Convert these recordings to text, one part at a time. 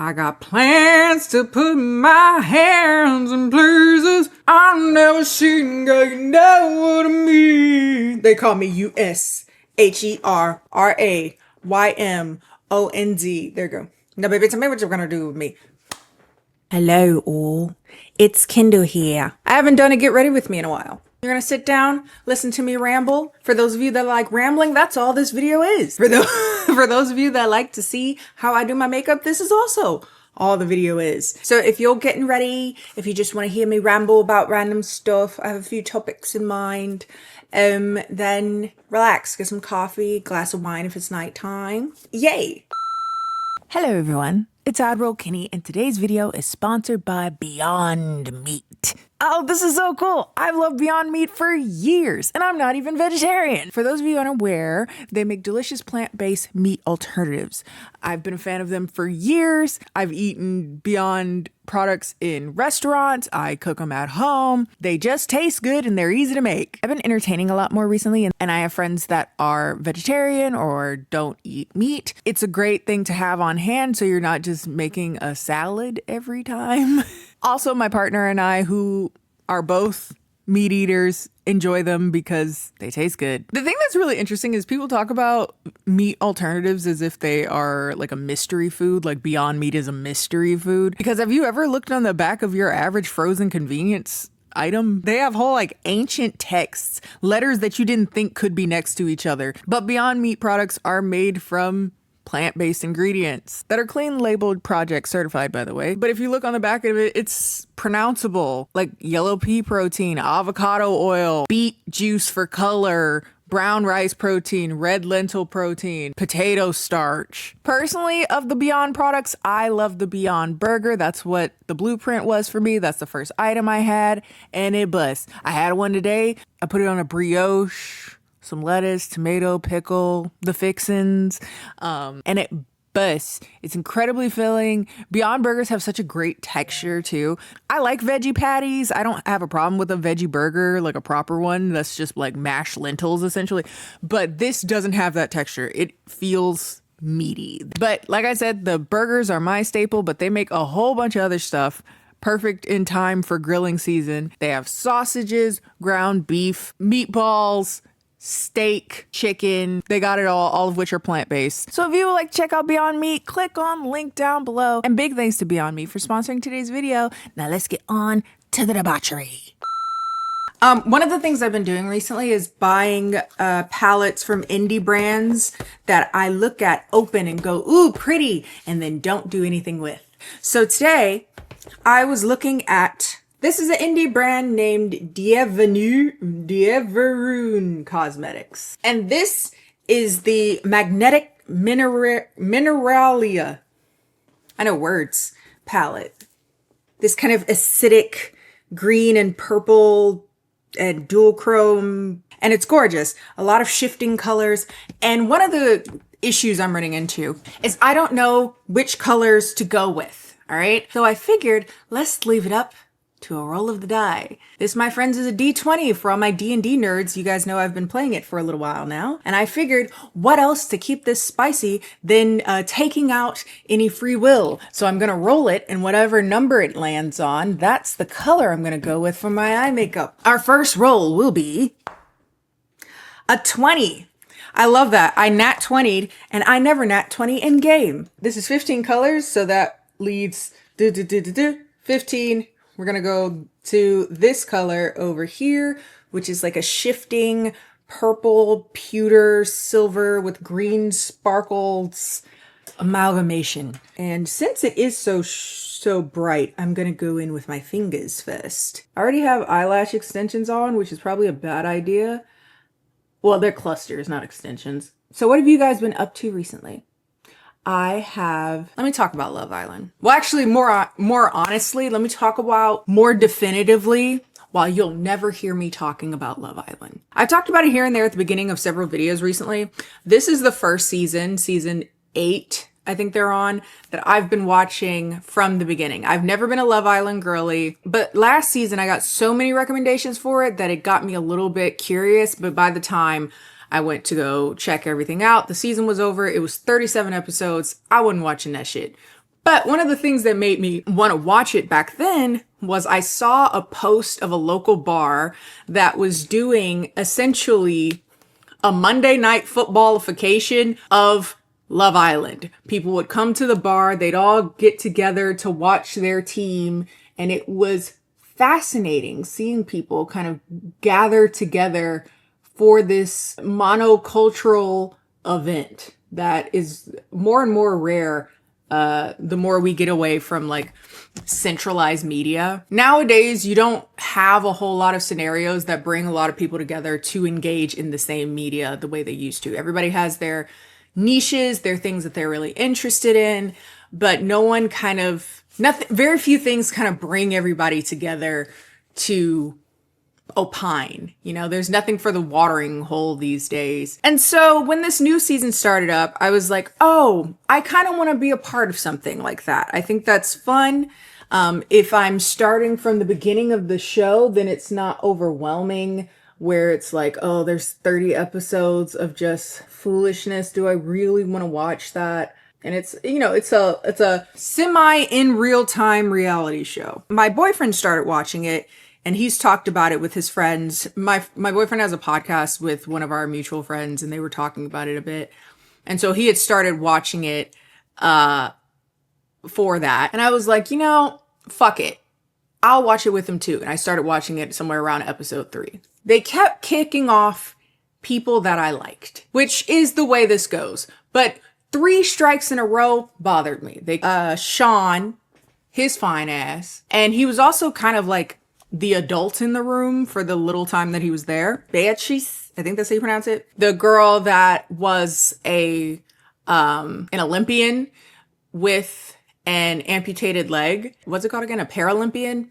I got plans to put my hands in places I've never seen, girl, you know what I mean. They call me USHERRAYMOND. There you go. Now, baby, tell me what you're gonna do with me. Hello, all. It's Kendall here. I haven't done a Get Ready With Me in a while. You're gonna sit down, listen to me ramble. For those of you that like rambling, that's all this video is. For those of you that like to see how I do my makeup, this is also all the video is. So if you're getting ready, if you just want to hear me ramble about random stuff, I have a few topics in mind, then relax, get some coffee, glass of wine if it's nighttime. Yay! Hello everyone, it's Admiral Kennie, and today's video is sponsored by Beyond Meat. Oh, this is so cool. I've loved Beyond Meat for years, and I'm not even vegetarian. For those of you unaware, they make delicious plant-based meat alternatives. I've been a fan of them for years. I've eaten Beyond products in restaurants. I cook them at home. They just taste good and they're easy to make. I've been entertaining a lot more recently, and I have friends that are vegetarian or don't eat meat. It's a great thing to have on hand so you're not just making a salad every time. Also, my partner and I, who are both meat eaters, enjoy them because they taste good. The thing that's really interesting is people talk about meat alternatives as if they are like a mystery food, like Beyond Meat is a mystery food. Because have you ever looked on the back of your average frozen convenience item? They have whole like ancient texts, letters that you didn't think could be next to each other. But Beyond Meat products are made from plant-based ingredients that are clean labeled, project certified, by the way. But if you look on the back of it, it's pronounceable, like yellow pea protein, avocado oil, beet juice for color, brown rice protein, red lentil protein, potato starch. Personally, of the Beyond products, I love the Beyond Burger. That's what the blueprint was for me. That's the first item I had, and it busts. I had one today. I put it on a brioche, some lettuce, tomato, pickle, the fixins, and it busts. It's incredibly filling. Beyond Burgers have such a great texture too. I like veggie patties. I don't have a problem with a veggie burger, like a proper one that's just like mashed lentils essentially. But this doesn't have that texture. It feels meaty. But like I said, the burgers are my staple, but they make a whole bunch of other stuff perfect in time for grilling season. They have sausages, ground beef, meatballs, steak, chicken, they got it all of which are plant-based. So if you would like to check out Beyond Meat, click on the link down below. And big thanks to Beyond Meat for sponsoring today's video. Now let's get on to the debauchery. One of the things I've been doing recently is buying palettes from indie brands that I look at, open, and go, ooh, pretty, and then don't do anything with. So today, I was looking at, this is an indie brand named Dieverune Cosmetics. And this is the Magnetic Mineralia, I know words, palette. This kind of acidic green and purple and dual chrome. And it's gorgeous. A lot of shifting colors. And one of the issues I'm running into is I don't know which colors to go with. All right. So I figured let's leave it up to a roll of the die. This, my friends, is a D20 for all my D&D nerds. You guys know I've been playing it for a little while now. And I figured what else to keep this spicy than taking out any free will. So I'm gonna roll it, and whatever number it lands on, that's the color I'm gonna go with for my eye makeup. Our first roll will be a 20. I love that. I nat 20'd, and I never nat 20 in game. This is 15 colors, so that leads 15. We're going to go to this color over here, which is like a shifting purple, pewter, silver with green sparkles amalgamation. And since it is so bright, I'm going to go in with my fingers first. I already have eyelash extensions on, which is probably a bad idea. Well, they're clusters, not extensions. So what have you guys been up to recently? Let me talk about Love Island. Well, actually, more honestly, let me talk about more definitively, while you'll never hear me talking about Love Island. I've talked about it here and there at the beginning of several videos recently. This is the first season, season 8, I think they're on, that I've been watching from the beginning. I've never been a Love Island girly, but last season I got so many recommendations for it that it got me a little bit curious, but by the time I went to go check everything out, the season was over. It was 37 episodes. I wasn't watching that shit. But one of the things that made me want to watch it back then was I saw a post of a local bar that was doing essentially a Monday night footballification of Love Island. People would come to the bar, they'd all get together to watch their team, and it was fascinating seeing people kind of gather together for this monocultural event that is more and more rare the more we get away from like centralized media. Nowadays, you don't have a whole lot of scenarios that bring a lot of people together to engage in the same media the way they used to. Everybody has their niches, their things that they're really interested in, but very few things kind of bring everybody together to opine. You know, there's nothing for the watering hole these days. And so when this new season started up, I was like, oh, I kind of want to be a part of something like that. I think that's fun. If I'm starting from the beginning of the show, then it's not overwhelming where it's like, oh, there's 30 episodes of just foolishness. Do I really want to watch that? And it's, you know, it's a semi in real time reality show. My boyfriend started watching it, and he's talked about it with his friends. My boyfriend has a podcast with one of our mutual friends, and they were talking about it a bit. And so he had started watching it for that. And I was like, you know, fuck it. I'll watch it with him too. And I started watching it somewhere around episode 3. They kept kicking off people that I liked, which is the way this goes. But 3 strikes in a row bothered me. Sean, his fine ass, and he was also kind of like the adult in the room for the little time that he was there. Beatrice, I think that's how you pronounce it. The girl that was an Olympian with an amputated leg. What's it called again? A Paralympian?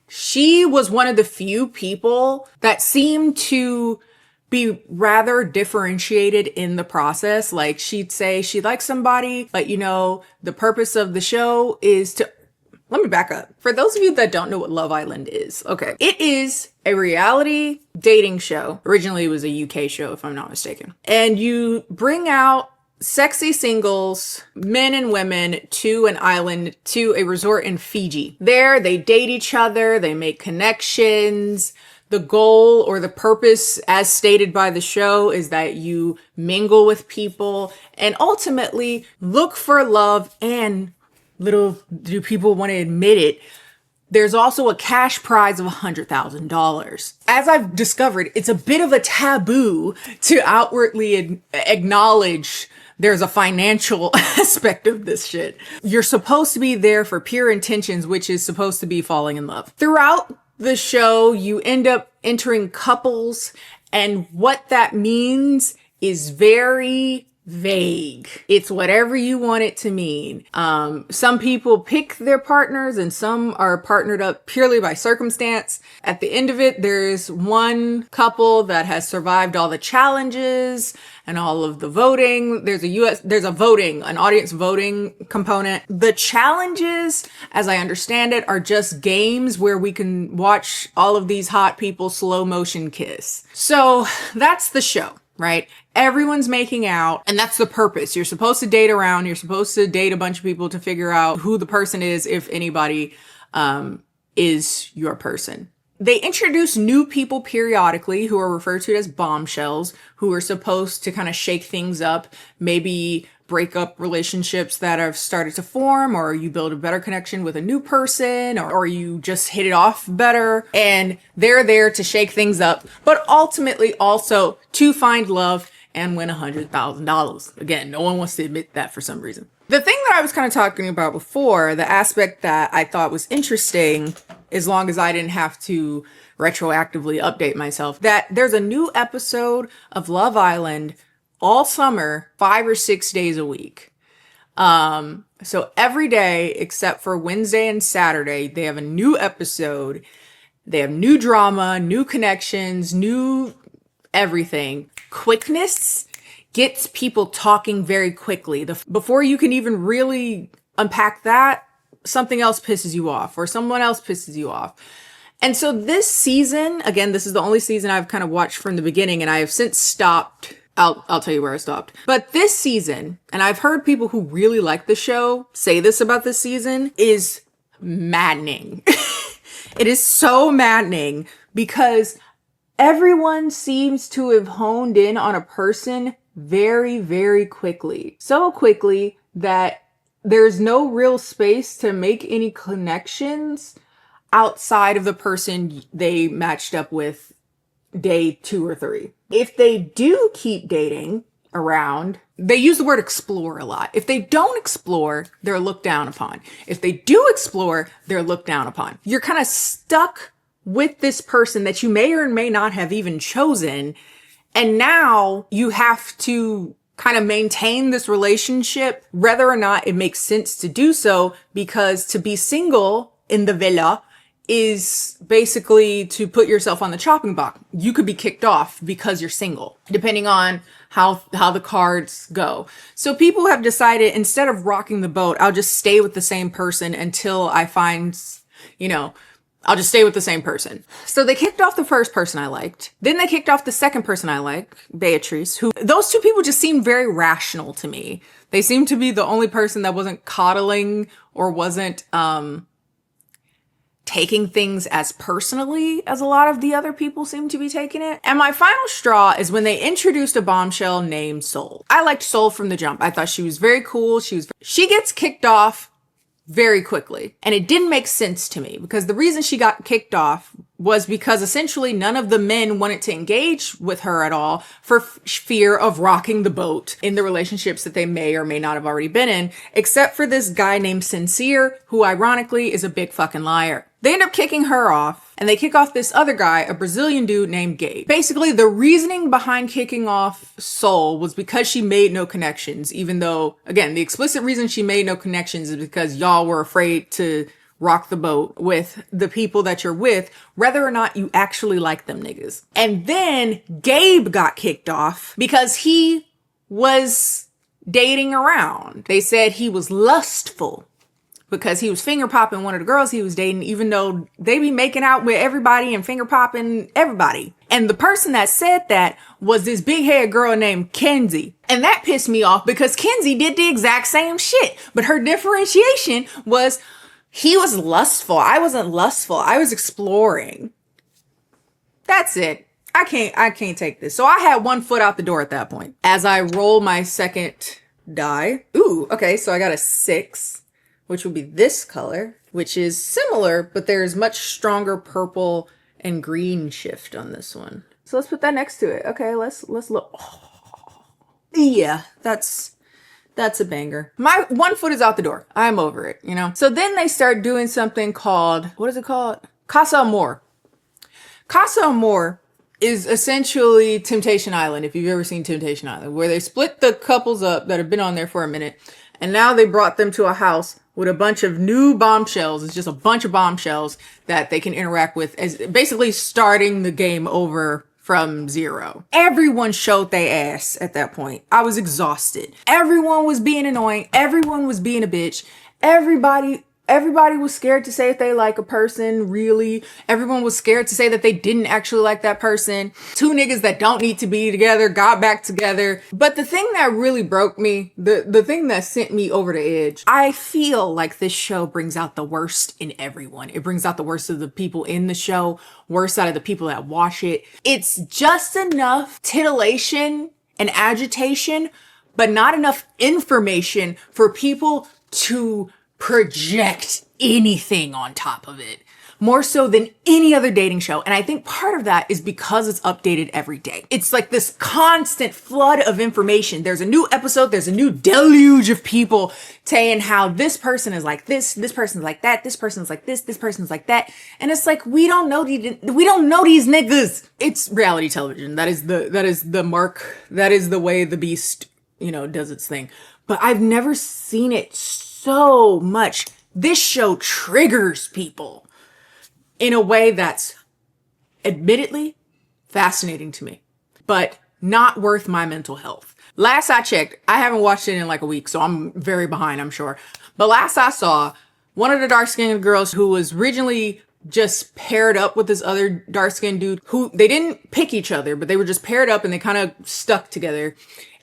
She was one of the few people that seemed to be rather differentiated in the process. Like, she'd say she likes somebody, but you know, the purpose of the show is to... Let me back up. For those of you that don't know what Love Island is, okay. It is a reality dating show. Originally, it was a UK show, if I'm not mistaken. And you bring out sexy singles, men and women, to an island, to a resort in Fiji. There, they date each other, they make connections. The goal or the purpose, as stated by the show, is that you mingle with people and ultimately look for love. And little do people want to admit it, there's also a cash prize of $100,000. As I've discovered, it's a bit of a taboo to outwardly acknowledge there's a financial aspect of this shit. You're supposed to be there for pure intentions, which is supposed to be falling in love. Throughout the show, you end up entering couples, and what that means is very vague. It's whatever you want it to mean. Some people pick their partners and some are partnered up purely by circumstance. At the end of it, there's one couple that has survived all the challenges and all of the voting. There's an audience voting component. The challenges, as I understand it, are just games where we can watch all of these hot people slow motion kiss. So that's the show, right? Everyone's making out, and that's the purpose. You're supposed to date around. You're supposed to date a bunch of people to figure out who the person is, if anybody is your person. They introduce new people periodically who are referred to as bombshells, who are supposed to kind of shake things up, maybe break up relationships that have started to form, or you build a better connection with a new person, or you just hit it off better. And they're there to shake things up, but ultimately also to find love and win $100,000. Again, no one wants to admit that for some reason. The thing that I was kind of talking about before, the aspect that I thought was interesting, as long as I didn't have to retroactively update myself, that there's a new episode of Love Island all summer, 5 or 6 days a week. So every day except for Wednesday and Saturday, they have a new episode. They have new drama, new connections, new everything. Quickness gets people talking very quickly. Before you can even really unpack that, something else pisses you off or someone else pisses you off. And so this season, again, this is the only season I've kind of watched from the beginning, and I have since stopped I'll tell you where I stopped. But this season, and I've heard people who really like the show say this about this season, is maddening. It is so maddening because everyone seems to have honed in on a person very, very quickly. So quickly that there's no real space to make any connections outside of the person they matched up with day 2 or 3. If they do keep dating around, they use the word explore a lot. If they don't explore, they're looked down upon. If they do explore, they're looked down upon. You're kind of stuck with this person that you may or may not have even chosen. And now you have to kind of maintain this relationship, whether or not it makes sense to do so, because to be single in the villa is basically to put yourself on the chopping block. You could be kicked off because you're single, depending on how the cards go. So people have decided, instead of rocking the boat, I'll just stay with the same person until I find, I'll just stay with the same person. So they kicked off the first person I liked. Then they kicked off the second person I like, Beatrice, who those two people just seemed very rational to me. They seemed to be the only person that wasn't coddling or wasn't, taking things as personally as a lot of the other people seem to be taking it. And my final straw is when they introduced a bombshell named Soul. I liked Soul from the jump. I thought she was very cool. She gets kicked off very quickly. And it didn't make sense to me because the reason she got kicked off was because essentially none of the men wanted to engage with her at all for fear of rocking the boat in the relationships that they may or may not have already been in, except for this guy named Sincere, who ironically is a big fucking liar. They end up kicking her off, and they kick off this other guy, a Brazilian dude named Gabe. Basically, the reasoning behind kicking off Soul was because she made no connections, even though, again, the explicit reason she made no connections is because y'all were afraid to rock the boat with the people that you're with, whether or not you actually like them niggas. And then Gabe got kicked off because he was dating around. They said he was lustful because he was finger popping one of the girls he was dating, even though they be making out with everybody and finger popping everybody. And the person that said that was this big head girl named Kenzie. And that pissed me off because Kenzie did the exact same shit. But her differentiation was he was lustful. I wasn't lustful. I was exploring. That's it. I can't take this. So I had one foot out the door at that point. As I roll my second die. Ooh, okay. So I got a 6. Which would be this color, which is similar, but there's much stronger purple and green shift on this one. So let's put that next to it. Okay, let's look. Oh, yeah, that's a banger. My one foot is out the door. I'm over it, So then they start doing something called, what is it called? Casa Amor. Casa Amor is essentially Temptation Island, if you've ever seen Temptation Island, where they split the couples up that have been on there for a minute, and now they brought them to a house with a bunch of new bombshells. It's just a bunch of bombshells that they can interact with, as basically starting the game over from zero. Everyone showed their ass at that point. I was exhausted. Everyone was being annoying. Everyone was being a bitch. Everybody was scared to say if they like a person, really. Everyone was scared to say that they didn't actually like that person. 2 niggas that don't need to be together got back together. But the thing that really broke me, the thing that sent me over the edge, I feel like this show brings out the worst in everyone. It brings out the worst of the people in the show, worst out of the people that watch it. It's just enough titillation and agitation, but not enough information for people to project anything on top of it, more so than any other dating show. And I think part of that is because it's updated every day. It's like this constant flood of information. There's a new episode, there's a new deluge of people saying how this person is like this person's like that, this person's like this person's like that. And it's like, we don't know these niggas. It's reality television. That is the mark. That is the way the beast, does its thing. But I've never seen it so much. This show triggers people in a way that's admittedly fascinating to me, but not worth my mental health. Last I checked, I haven't watched it in like a week, so I'm very behind, I'm sure. But last I saw, one of the dark-skinned girls who was originally just paired up with this other dark-skinned dude who they didn't pick each other, but they were just paired up and they kind of stuck together.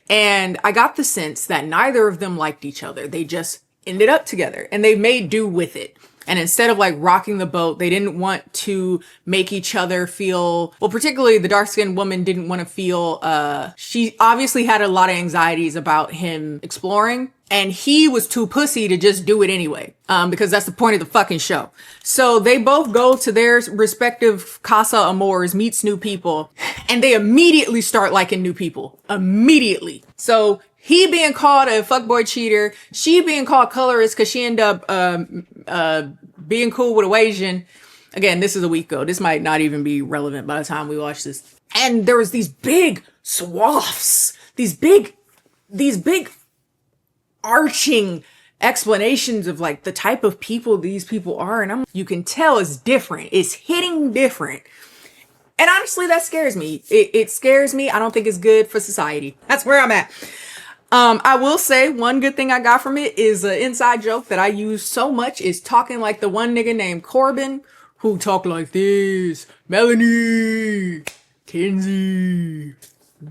And I got the sense that neither of them liked each other. They just ended up together and they made do with it. And instead of like rocking the boat, they didn't want to make each other feel, well, particularly the dark-skinned woman didn't want to feel, she obviously had a lot of anxieties about him exploring, and he was too pussy to just do it anyway, because that's the point of the fucking show. So they both go to their respective Casa Amors, meets new people, and they immediately start liking new people. Immediately. So he being called a fuckboy cheater, she being called colorist because she ended up being cool with a Asian. Again, this is a week ago. This might not even be relevant by the time we watch this. And there was these big swaths, these big arching explanations of like the type of people these people are. And you can tell it's different. It's hitting different. And honestly, that scares me. It scares me. I don't think it's good for society. That's where I'm at. I will say one good thing I got from it is an inside joke that I use so much is talking like the one nigga named Corbin who talk like this. Melanie, Kenzie,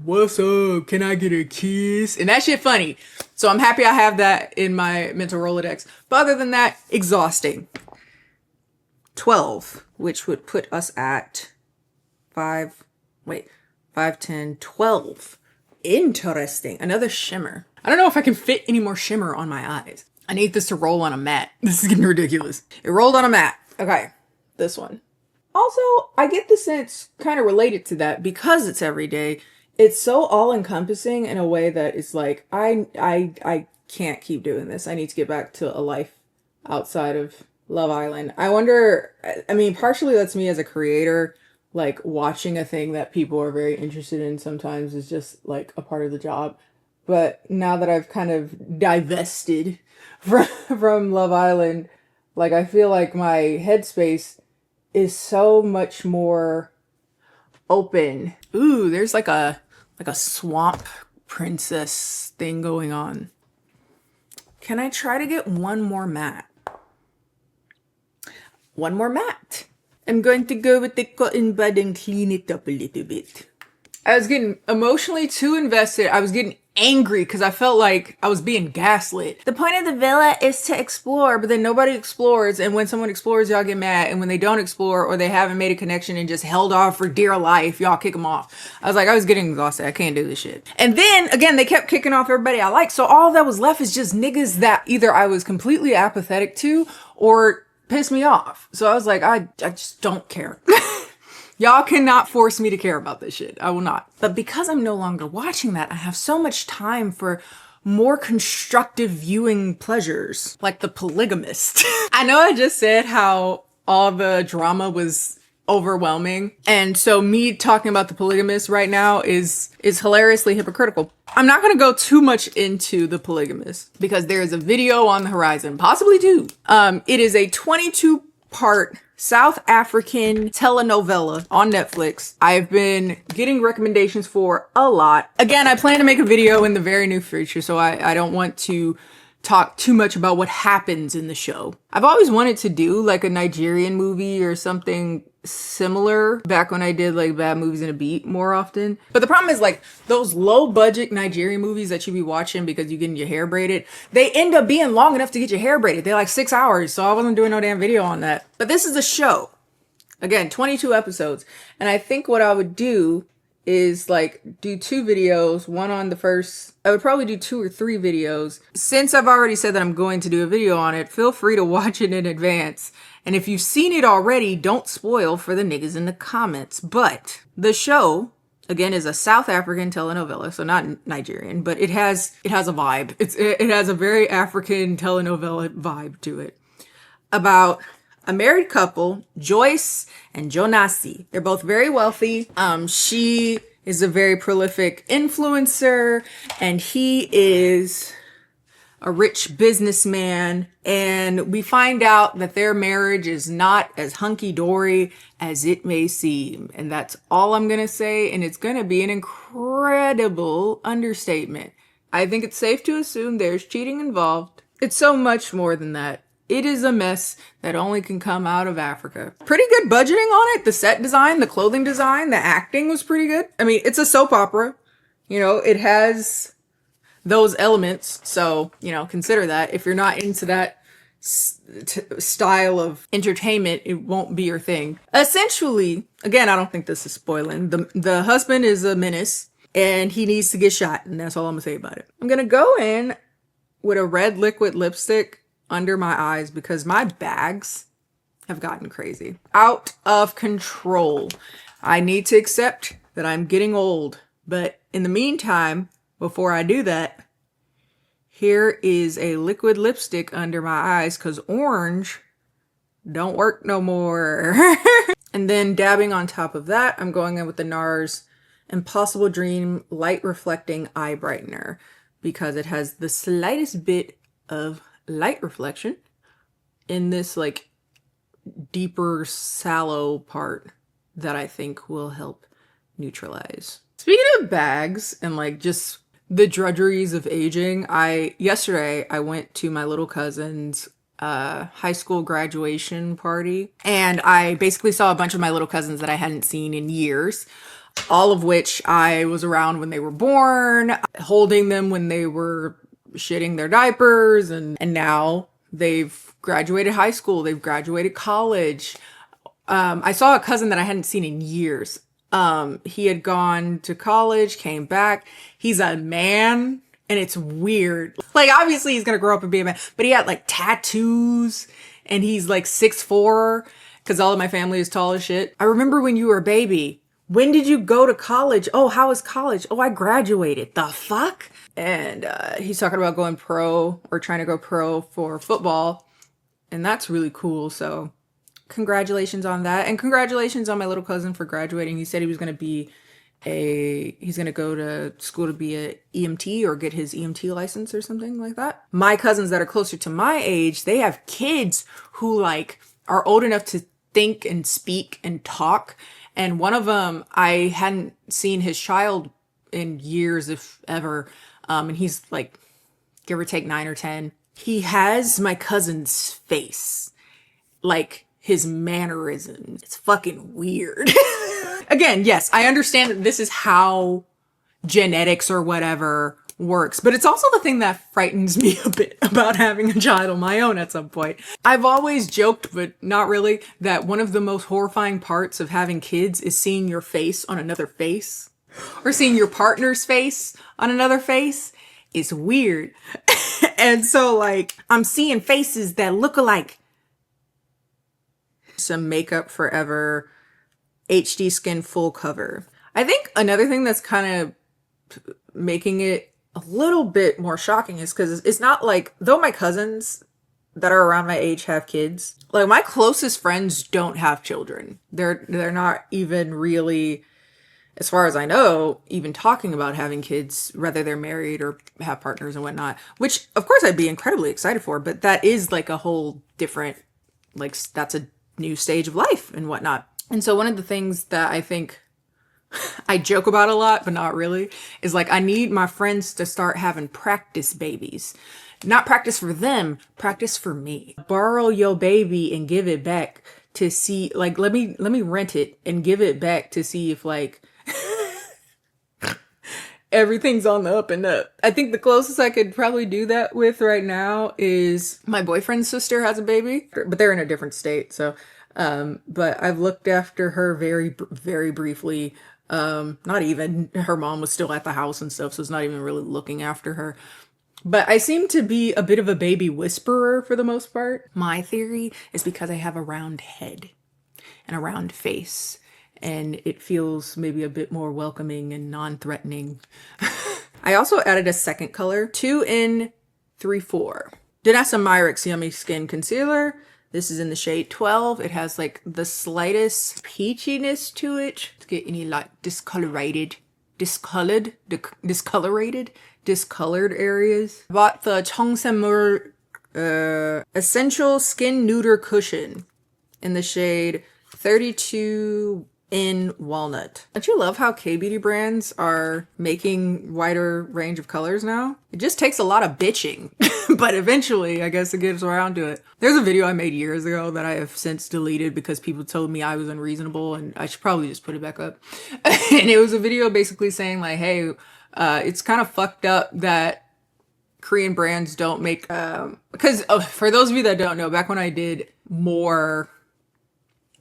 what's up? Can I get a kiss? And that shit funny. So I'm happy I have that in my mental Rolodex. But other than that, exhausting. 12, which would put us at 5, 10, 12. Interesting. Another shimmer. I don't know if I can fit any more shimmer on my eyes. I need this to roll on a mat. This is getting ridiculous. It rolled on a mat. Okay. This one. Also, I get the sense kind of related to that because it's everyday. It's so all encompassing in a way that it's like, I can't keep doing this. I need to get back to a life outside of Love Island. I wonder, I mean, partially that's me as a creator. Like watching a thing that people are very interested in sometimes is just like a part of the job. But now that I've kind of divested from Love Island, like I feel like my headspace is so much more open. Ooh, there's like a swamp princess thing going on. Can I try to get one more mat? One more mat. I'm going to go with the cotton bud and clean it up a little bit. I was getting emotionally too invested. I was getting angry because I felt like I was being gaslit. The point of the villa is to explore, but then nobody explores. And when someone explores, y'all get mad. And when they don't explore or they haven't made a connection and just held off for dear life, y'all kick them off. I was getting exhausted. I can't do this shit. And then again, they kept kicking off everybody I like. So all that was left is just niggas that either I was completely apathetic to or pissed me off. So I was like, I just don't care. Y'all cannot force me to care about this shit. I will not. But because I'm no longer watching that, I have so much time for more constructive viewing pleasures, like The Polygamist. I know I just said how all the drama was overwhelming. And so me talking about The Polygamist right now is hilariously hypocritical. I'm not going to go too much into The Polygamist because there is a video on the horizon, possibly two. It is a 22-part South African telenovela on Netflix. I've been getting recommendations for a lot. Again, I plan to make a video in the very near future, so I don't want to talk too much about what happens in the show. I've always wanted to do like a Nigerian movie or something similar back when I did like Bad Movies in a Beat more often. But the problem is like those low budget Nigerian movies that you be watching because you're getting your hair braided, they end up being long enough to get your hair braided. They're like 6 hours. So I wasn't doing no damn video on that. But this is a show. Again, 22 episodes. And I think what I would do is like do 2 videos, one on the first. I would probably do 2 or 3 videos. Since I've already said that I'm going to do a video on it, feel free to watch it in advance. And if you've seen it already, don't spoil for the niggas in the comments. But the show, again, is a South African telenovela, so not Nigerian, but it has a vibe. It has a very African telenovela vibe to it. About a married couple, Joyce and Jonasi. They're both very wealthy. She is a very prolific influencer, and he is a rich businessman. And we find out that their marriage is not as hunky-dory as it may seem. And that's all I'm gonna say, and it's gonna be an incredible understatement. I think it's safe to assume there's cheating involved. It's so much more than that. It is a mess that only can come out of Africa. Pretty good budgeting on it. The set design, the clothing design, the acting was pretty good. I mean, it's a soap opera. You know, it has those elements. So, you know, consider that. If you're not into that style of entertainment, it won't be your thing. Essentially, again, I don't think this is spoiling. The husband is a menace and he needs to get shot. And that's all I'm gonna say about it. I'm gonna go in with a red liquid lipstick under my eyes because my bags have gotten crazy. Out of control. I need to accept that I'm getting old. But in the meantime, before I do that, here is a liquid lipstick under my eyes because orange don't work no more. And then dabbing on top of that, I'm going in with the NARS Impossible Dream Light Reflecting Eye Brightener because it has the slightest bit of light reflection in this like deeper sallow part that I think will help neutralize. Speaking of bags and like just the drudgeries of aging, yesterday I went to my little cousin's high school graduation party and I basically saw a bunch of my little cousins that I hadn't seen in years, all of which I was around when they were born, holding them when they were shitting their diapers, and now they've graduated high school, they've graduated college. I saw a cousin that I hadn't seen in years. He had gone to college, came back. He's a man and it's weird. Like obviously he's gonna grow up and be a man, but he had like tattoos and he's like 6'4" because all of my family is tall as shit. I remember when you were a baby. When did you go to college? Oh, how was college? Oh, I graduated. The fuck? And he's talking about going pro or trying to go pro for football. And that's really cool. So congratulations on that. And congratulations on my little cousin for graduating. He said he was going to he's going to go to school to be a EMT or get his EMT license or something like that. My cousins that are closer to my age, they have kids who like are old enough to think and speak and talk. And one of them, I hadn't seen his child in years, if ever. And he's like, give or take 9 or 10. He has my cousin's face, like his mannerisms. It's fucking weird. Again, yes, I understand that this is how genetics or whatever works, but it's also the thing that frightens me a bit about having a child of my own at some point. I've always joked, but not really, that one of the most horrifying parts of having kids is seeing your face on another face, or seeing your partner's face on another face. It's weird. And so like I'm seeing faces that look alike. Some Makeup Forever HD Skin Full Cover. I think another thing that's kind of making it a little bit more shocking is because it's not like, though my cousins that are around my age have kids, like my closest friends don't have children. They're not even really, as far as I know, even talking about having kids, whether they're married or have partners and whatnot, which of course I'd be incredibly excited for, but that is like a whole different, like that's a new stage of life and whatnot. And so one of the things that I think I joke about a lot, but not really, is like I need my friends to start having practice babies. Not practice for them, practice for me. Borrow your baby and give it back to see, like, let me rent it and give it back to see if like everything's on the up and up. I think the closest I could probably do that with right now is my boyfriend's sister has a baby, but they're in a different state. So, but I've looked after her very, very briefly. Not even, her mom was still at the house and stuff, so it's not even really looking after her. But I seem to be a bit of a baby whisperer for the most part. My theory is because I have a round head and a round face, and it feels maybe a bit more welcoming and non-threatening. I also added a second color, 2in34. Danessa Myricks Yummy Skin Concealer. This is in the shade 12. It has like the slightest peachiness to it. To get any like discolored areas. I bought the Chongsemur Essential Skin Neuter Cushion in the shade 32 in walnut. Don't you love how K-beauty brands are making wider range of colors now? It just takes a lot of bitching, but eventually I guess it gets around to it. There's a video I made years ago that I have since deleted because people told me I was unreasonable and I should probably just put it back up. And it was a video basically saying like, hey, it's kind of fucked up that Korean brands don't make, because for those of you that don't know, back when I did more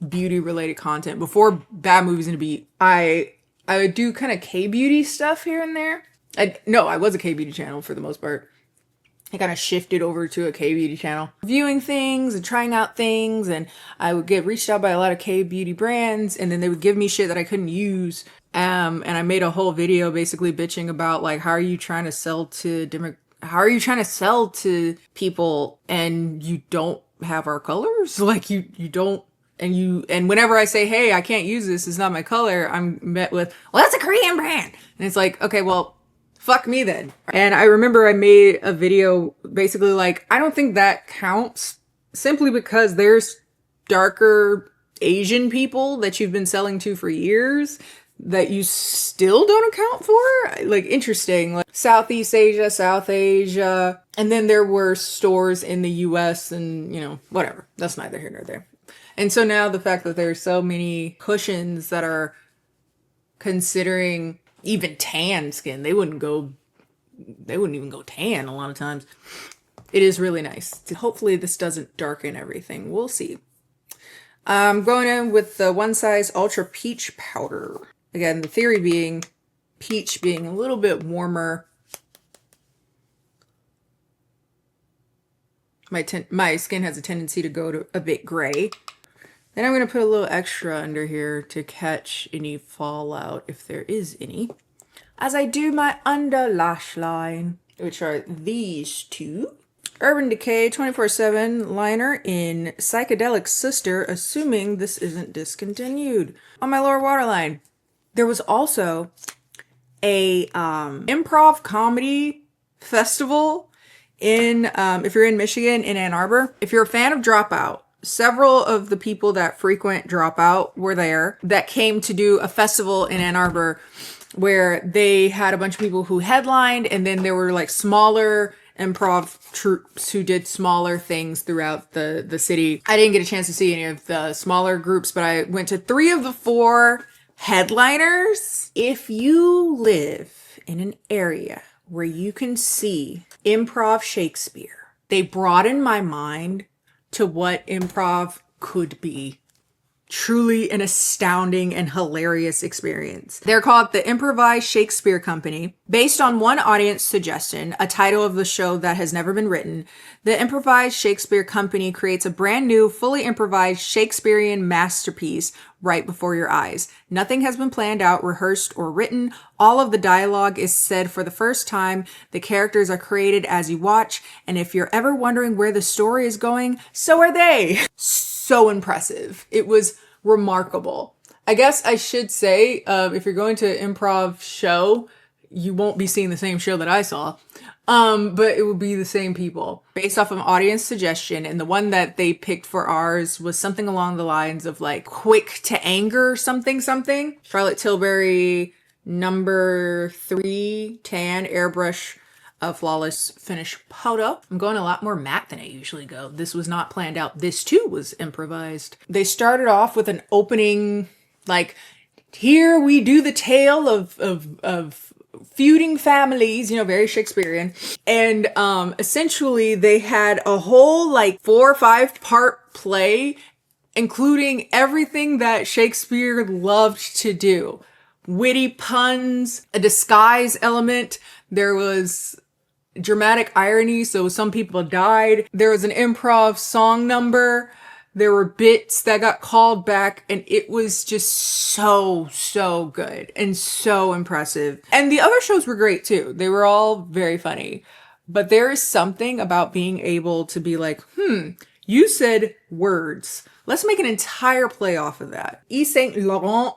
beauty related content before Bad Movies and a Beat, I would do kind of K-beauty stuff here and there. I was a K-beauty channel for the most part. I kind of shifted over to a K-beauty channel, viewing things and trying out things, and I would get reached out by a lot of K-beauty brands, and then they would give me shit that I couldn't use. And I made a whole video basically bitching about like, how are you trying to sell to people and you don't have our colors? Like you don't. And whenever I say, hey, I can't use this, it's not my color, I'm met with, well, that's a Korean brand. And it's like, okay, well, fuck me then. And I remember I made a video basically like, I don't think that counts simply because there's darker Asian people that you've been selling to for years that you still don't account for. Like, interesting. Like Southeast Asia, South Asia. And then there were stores in the US and, you know, whatever. That's neither here nor there. And so now the fact that there's so many cushions that are considering even tan skin, they wouldn't even go tan a lot of times. It is really nice. Hopefully this doesn't darken everything. We'll see. I'm going in with the One Size Ultra Peach Powder. Again, the theory being peach being a little bit warmer. My skin has a tendency to go to a bit gray. Then I'm going to put a little extra under here to catch any fallout, if there is any, as I do my under lash line, which are these two. Urban Decay 24/7 liner in Psychedelic Sister, assuming this isn't discontinued. On my lower waterline, there was also a improv comedy festival in, if you're in Michigan, in Ann Arbor. If you're a fan of Dropout, several of the people that frequent Dropout were there that came to do a festival in Ann Arbor where they had a bunch of people who headlined, and then there were like smaller improv troupes who did smaller things throughout the city. I didn't get a chance to see any of the smaller groups, but I went to 3 of the 4 headliners. If you live in an area where you can see Improv Shakespeare, they broaden my mind to what improv could be. Truly an astounding and hilarious experience. They're called the Improvised Shakespeare Company. Based on one audience suggestion, a title of the show that has never been written, the Improvised Shakespeare Company creates a brand new, fully improvised Shakespearean masterpiece right before your eyes. Nothing has been planned out, rehearsed, or written. All of the dialogue is said for the first time. The characters are created as you watch, and if you're ever wondering where the story is going, so are they. So impressive. It was remarkable. I guess I should say, if you're going to an improv show, you won't be seeing the same show that I saw. But it will be the same people based off of audience suggestion. And the one that they picked for ours was something along the lines of like quick to anger something. Charlotte Tilbury, number 3 tan airbrush flawless finish powder. I'm going a lot more matte than I usually go. This was not planned out. This too was improvised. They started off with an opening, like, here we do the tale of feuding families, you know, very Shakespearean. And essentially they had a whole like 4 or 5 part play, including everything that Shakespeare loved to do. Witty puns, a disguise element. There was dramatic irony, so some people died. There was an improv song number. There were bits that got called back, and it was just so good and so impressive. And the other shows were great too. They were all very funny. But there is something about being able to be like, you said words. Let's make an entire play off of that. Yves Saint Laurent,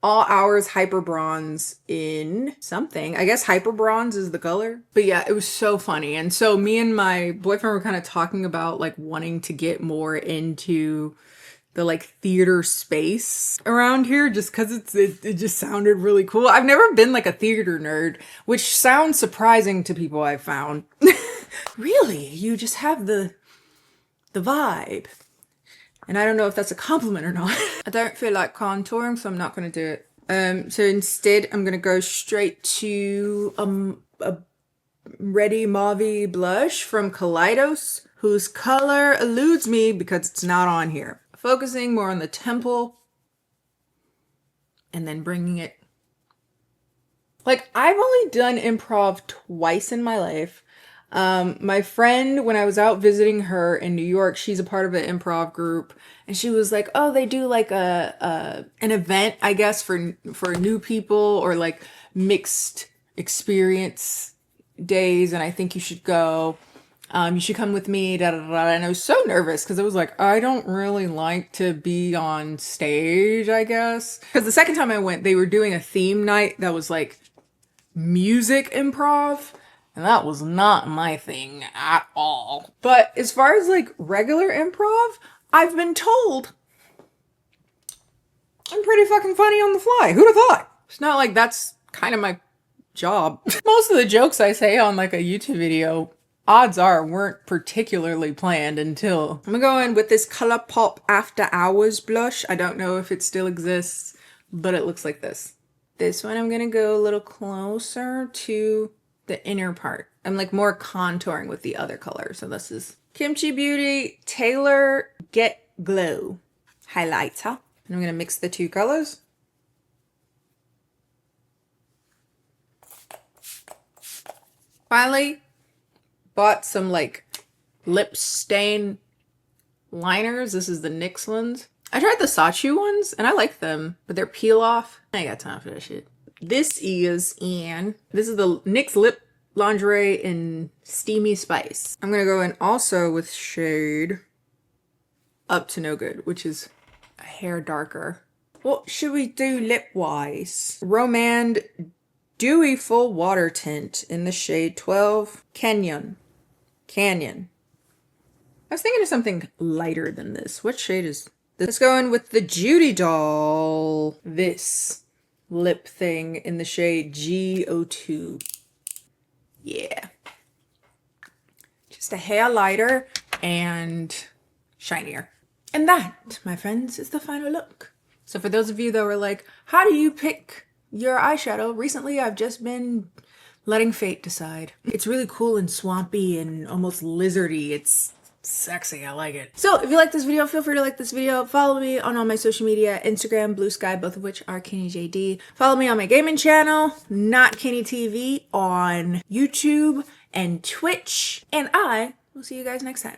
all hours hyper bronze in something. I guess hyper bronze is the color. But yeah, it was so funny. And so me and my boyfriend were kind of talking about like wanting to get more into the like theater space around here just because it just sounded really cool. I've never been like a theater nerd, which sounds surprising to people I've found. Really, you just have the vibe. And I don't know if that's a compliment or not. I don't feel like contouring, so I'm not going to do it. So instead, I'm going to go straight to a Ready Mauve blush from Kaleidos, whose color eludes me because it's not on here. Focusing more on the temple and then bringing it. Like, I've only done improv twice in my life. My friend, when I was out visiting her in New York, she's a part of an improv group, and she was like, oh, they do like an event, I guess, for new people or like mixed experience days, and I think you should go. You should come with me, da da da. And I was so nervous because I was like, I don't really like to be on stage, I guess. Because the second time I went, they were doing a theme night that was like music improv. And that was not my thing at all. But as far as like regular improv, I've been told I'm pretty fucking funny on the fly. Who'd have thought? It's not like that's kind of my job. Most of the jokes I say on like a YouTube video, odds are, weren't particularly planned until... I'm gonna go in with this ColourPop After Hours blush. I don't know if it still exists, but it looks like this. This one I'm gonna go a little closer to the inner part. I'm like more contouring with the other color. So this is Kimchi Beauty Taylor Get Glow highlighter. And I'm gonna mix the two colors. Finally, bought some like lip stain liners. This is the NYX ones. I tried the Saatchi ones and I like them, but they're peel off. I ain't got time for that shit. This is the NYX Lip Lingerie in Steamy Spice. I'm gonna go in also with shade Up to No Good, which is a hair darker. What should we do lip-wise? Romand Dewy Full Water Tint in the shade 12. Canyon. I was thinking of something lighter than this. What shade is this? Let's go in with the Judy Doll. This lip thing in the shade G02. Yeah. Just a hair lighter and shinier. And that, my friends, is the final look. So for those of you that were like, how do you pick your eyeshadow? Recently, I've just been letting fate decide. It's really cool and swampy and almost lizardy. It's sexy. I like it. So if you like this video, feel free to like this video. Follow me on all my social media, Instagram, Bluesky, both of which are KennieJD. Follow me on my gaming channel, NotKennieTV on YouTube and Twitch. And I will see you guys next time.